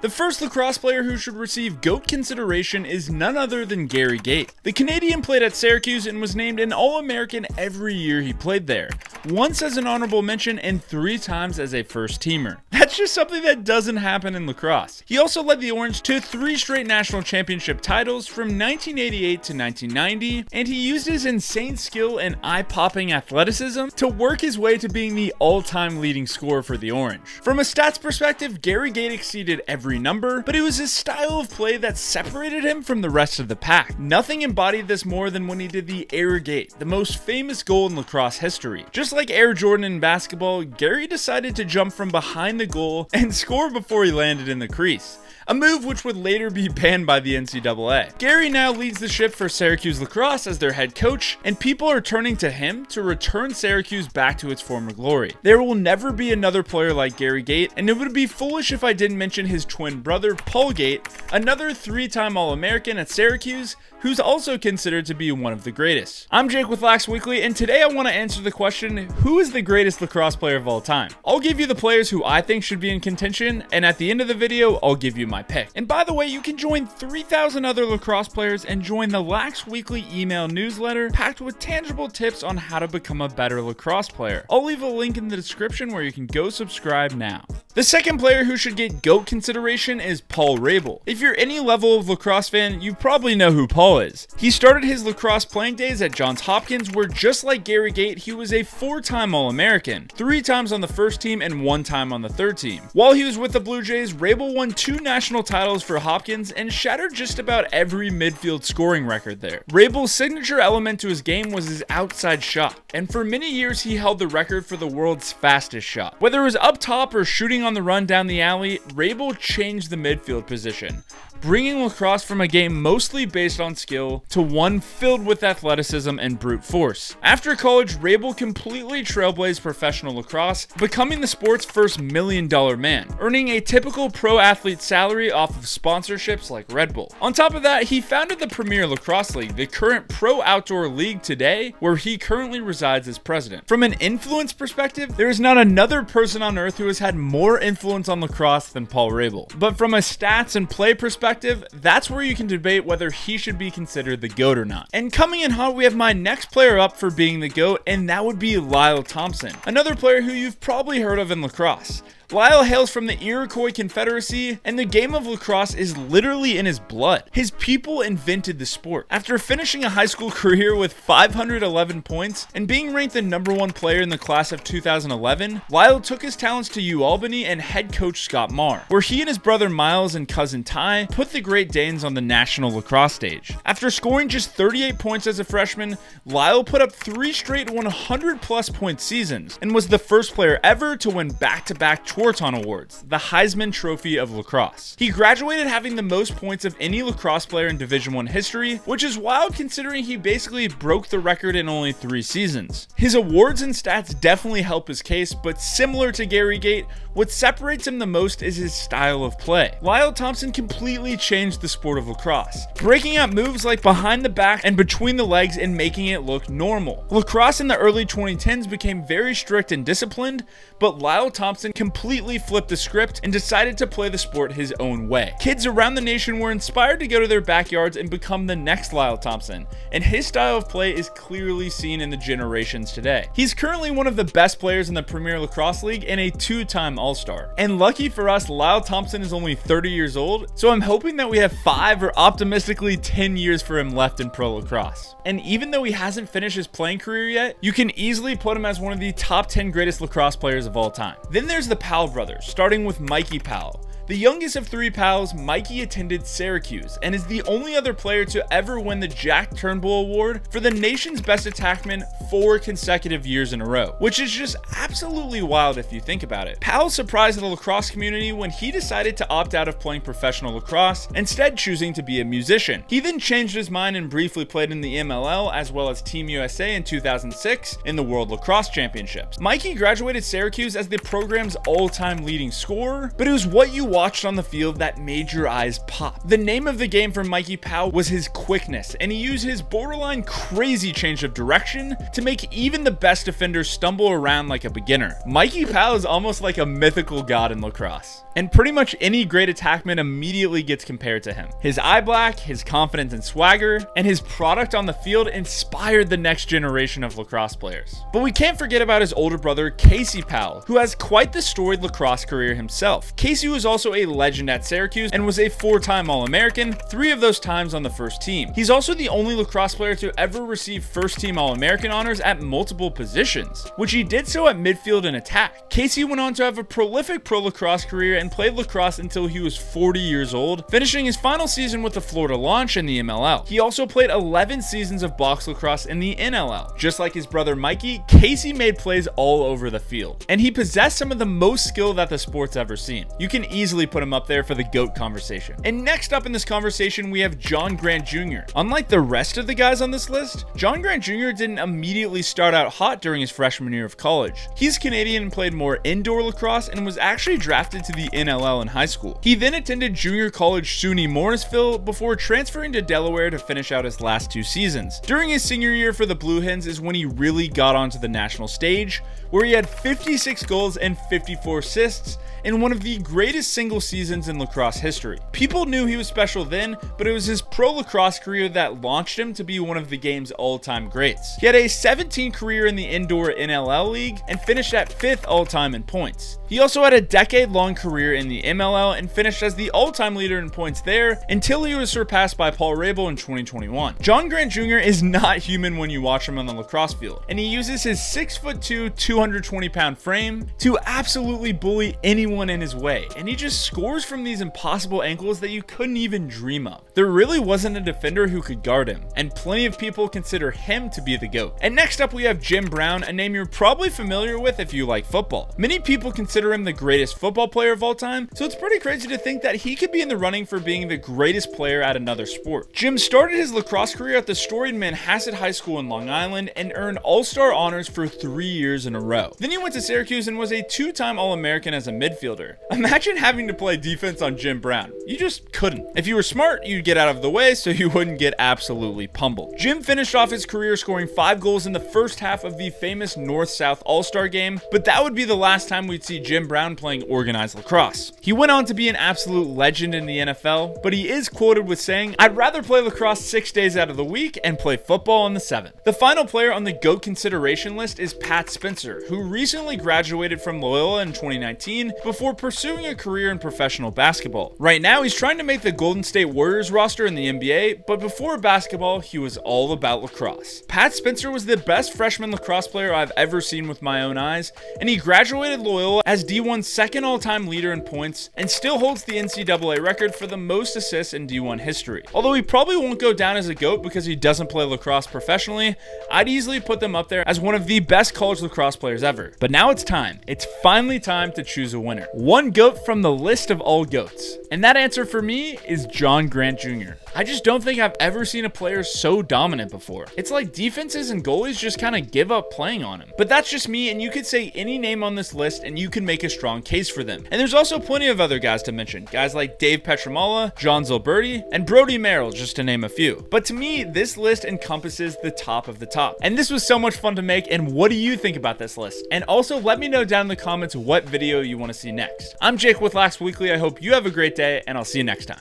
The first lacrosse player who should receive GOAT consideration is none other than Gait. The Canadian played at Syracuse and was named an All-American every year he played there, once as an honorable mention and 3 times as a first teamer. That's just something that doesn't happen in lacrosse. He also led the Orange to 3 straight national championship titles from 1988 to 1990, and he used his insane skill and eye-popping athleticism to work his way to being the all-time leading scorer for the Orange. From a stats perspective, Gait exceeded every number, but it was his style of play that separated him from the rest of the pack. Nothing embodied this more than when he did the Air Gait, the most famous goal in lacrosse history. Just like Air Jordan in basketball, Gary decided to jump from behind the goal and score before he landed in the crease, a move which would later be banned by the NCAA. Gary now leads the ship for Syracuse Lacrosse as their head coach, and people are turning to him to return Syracuse back to its former glory. There will never be another player like Gait, and it would be foolish if I didn't mention his twin brother, Paul Gait, another 3-time All-American at Syracuse, who's also considered to be one of the greatest. I'm Jake with Lax Weekly, and today I want to answer the question, who is the greatest lacrosse player of all time? I'll give you the players who I think should be in contention, and at the end of the video, I'll give you my pick. And by the way, you can join 3,000 other lacrosse players and join the Lax Weekly email newsletter packed with tangible tips on how to become a better lacrosse player. I'll leave a link in the description where you can go subscribe now. The second player who should get GOAT consideration is Paul Rabil. If you're any level of lacrosse fan, you probably know who Paul is. He started his lacrosse playing days at Johns Hopkins, where just like Gait, he was a 4-time All-American, 3 times on the first team and 1 time on the third team. While he was with the Blue Jays, Rabil won 2 national titles for Hopkins and shattered just about every midfield scoring record there. Rabil's signature element to his game was his outside shot, and for many years he held the record for the world's fastest shot. Whether it was up top or shooting on the run down the alley, Rabil changed the midfield position, bringing lacrosse from a game mostly based on skill to one filled with athleticism and brute force. After college, Rabil completely trailblazed professional lacrosse, becoming the sport's first $1 million man, earning a typical pro athlete salary off of sponsorships like Red Bull. On top of that, he founded the Premier Lacrosse League, the current pro outdoor league today, where he currently resides as president. From an influence perspective, there is not another person on earth who has had more influence on lacrosse than Paul Rabil. But from a stats and play perspective, that's where you can debate whether he should be considered the GOAT or not. And coming in hot, we have my next player up for being the GOAT, and that would be Lyle Thompson, another player who you've probably heard of in lacrosse. Lyle hails from the Iroquois Confederacy, and the game of lacrosse is literally in his blood. His people invented the sport. After finishing a high school career with 511 points and being ranked the #1 player in the class of 2011, Lyle took his talents to UAlbany and head coach Scott Marr, where he and his brother Miles and cousin Ty put the Great Danes on the national lacrosse stage. After scoring just 38 points as a freshman, Lyle put up 3 straight 100-plus point seasons and was the first player ever to win back-to-back Twarton Awards, the Heisman Trophy of lacrosse. He graduated having the most points of any lacrosse player in Division I history, which is wild considering he basically broke the record in only 3 seasons. His awards and stats definitely help his case, but similar to Gait, what separates him the most is his style of play. Lyle Thompson completely changed the sport of lacrosse, breaking out moves like behind the back and between the legs and making it look normal. Lacrosse in the early 2010s became very strict and disciplined, but Lyle Thompson completely flipped the script and decided to play the sport his own way. Kids around the nation were inspired to go to their backyards and become the next Lyle Thompson, and his style of play is clearly seen in the generations today. He's currently one of the best players in the Premier Lacrosse League and a 2-time All-Star. And lucky for us, Lyle Thompson is only 30 years old, so I'm hoping that we have 5 or optimistically 10 years for him left in pro lacrosse. And even though he hasn't finished his playing career yet, you can easily put him as one of the top 10 greatest lacrosse players of all time. Then there's the Powell brothers, starting with Mikey Powell. The youngest of 3 pals, Mikey attended Syracuse and is the only other player to ever win the Jack Turnbull Award for the nation's best attackman 4 consecutive years in a row, which is just absolutely wild if you think about it. Powell surprised the lacrosse community when he decided to opt out of playing professional lacrosse, instead choosing to be a musician. He then changed his mind and briefly played in the MLL as well as Team USA in 2006 in the World Lacrosse Championships. Mikey graduated Syracuse as the program's all-time leading scorer, but it was what you watched on the field that made your eyes pop? The name of the game for Mikey Powell was his quickness, and he used his borderline crazy change of direction to make even the best defenders stumble around like a beginner. Mikey Powell is almost like a mythical god in lacrosse, and pretty much any great attackman immediately gets compared to him. His eye black, his confidence and swagger, and his product on the field inspired the next generation of lacrosse players. But we can't forget about his older brother, Casey Powell, who has quite the storied lacrosse career himself. Casey was also a legend at Syracuse and was a 4-time All-American, 3 of those times on the first team. He's also the only lacrosse player to ever receive first-team All-American honors at multiple positions, which he did so at midfield and attack. Casey went on to have a prolific pro lacrosse career and played lacrosse until he was 40 years old, finishing his final season with the Florida Launch in the MLL. He also played 11 seasons of box lacrosse in the NLL. Just like his brother Mikey, Casey made plays all over the field, and he possessed some of the most skill that the sport's ever seen. You can easily put him up there for the GOAT conversation. And next up in this conversation, we have John Grant Jr. Unlike the rest of the guys on this list, John Grant Jr. didn't immediately start out hot during his freshman year of college. He's Canadian and played more indoor lacrosse and was actually drafted to the NLL in high school. He then attended junior college SUNY Morrisville before transferring to Delaware to finish out his last 2 seasons. During his senior year for the Blue Hens is when he really got onto the national stage, where he had 56 goals and 54 assists in one of the greatest single seasons in lacrosse history. People knew he was special then, but it was his pro lacrosse career that launched him to be one of the game's all-time greats. He had a 17 career in the indoor NLL league and finished at 5th all-time in points. He also had a decade-long career in the MLL and finished as the all-time leader in points there until he was surpassed by Paul Rabil in 2021. John Grant Jr. is not human when you watch him on the lacrosse field, and he uses his 6'2", 220-pound frame to absolutely bully anyone in his way, and he just scores from these impossible angles that you couldn't even dream of. There really wasn't a defender who could guard him, and plenty of people consider him to be the GOAT. And next up we have Jim Brown, a name you're probably familiar with if you like football. Many people consider him the greatest football player of all time, so it's pretty crazy to think that he could be in the running for being the greatest player at another sport. Jim started his lacrosse career at the storied Manhasset High School in Long Island and earned All-Star honors for 3 years in a row. Then he went to Syracuse and was a 2-time All-American as a midfielder. Imagine having to play defense on Jim Brown. You just couldn't. If you were smart, you'd get out of the way so you wouldn't get absolutely pummeled. Jim finished off his career scoring 5 goals in the first half of the famous North-South All-Star game, but that would be the last time we'd see Jim Brown playing organized lacrosse. He went on to be an absolute legend in the NFL, but he is quoted with saying, "I'd rather play lacrosse 6 days out of the week and play football on the 7th. The final player on the GOAT consideration list is Pat Spencer, who recently graduated from Loyola in 2019 before pursuing a career in professional basketball. Right now, he's trying to make the Golden State Warriors roster in the NBA, but before basketball, he was all about lacrosse. Pat Spencer was the best freshman lacrosse player I've ever seen with my own eyes, and he graduated Loyola as D1's second all-time leader in points and still holds the NCAA record for the most assists in D1 history. Although he probably won't go down as a GOAT because he doesn't play lacrosse professionally, I'd easily put them up there as one of the best college lacrosse players ever. But now it's time. It's finally time to choose a winner. One GOAT from the list of all GOATs. And that answer for me is John Grant Jr. I just don't think I've ever seen a player so dominant before. It's like defenses and goalies just kind of give up playing on him. But that's just me, and you could say any name on this list and you can make a strong case for them. And there's also plenty of other guys to mention. Guys like Dave Petramala, John Zilberti, and Brody Merrill, just to name a few. But to me, this list encompasses the top of the top. And this was so much fun to make, and what do you think about this list? And also let me know down in the comments what video you want to see next. I'm Jake with Lax Weekly. I hope you have a great day, and I'll see you next time.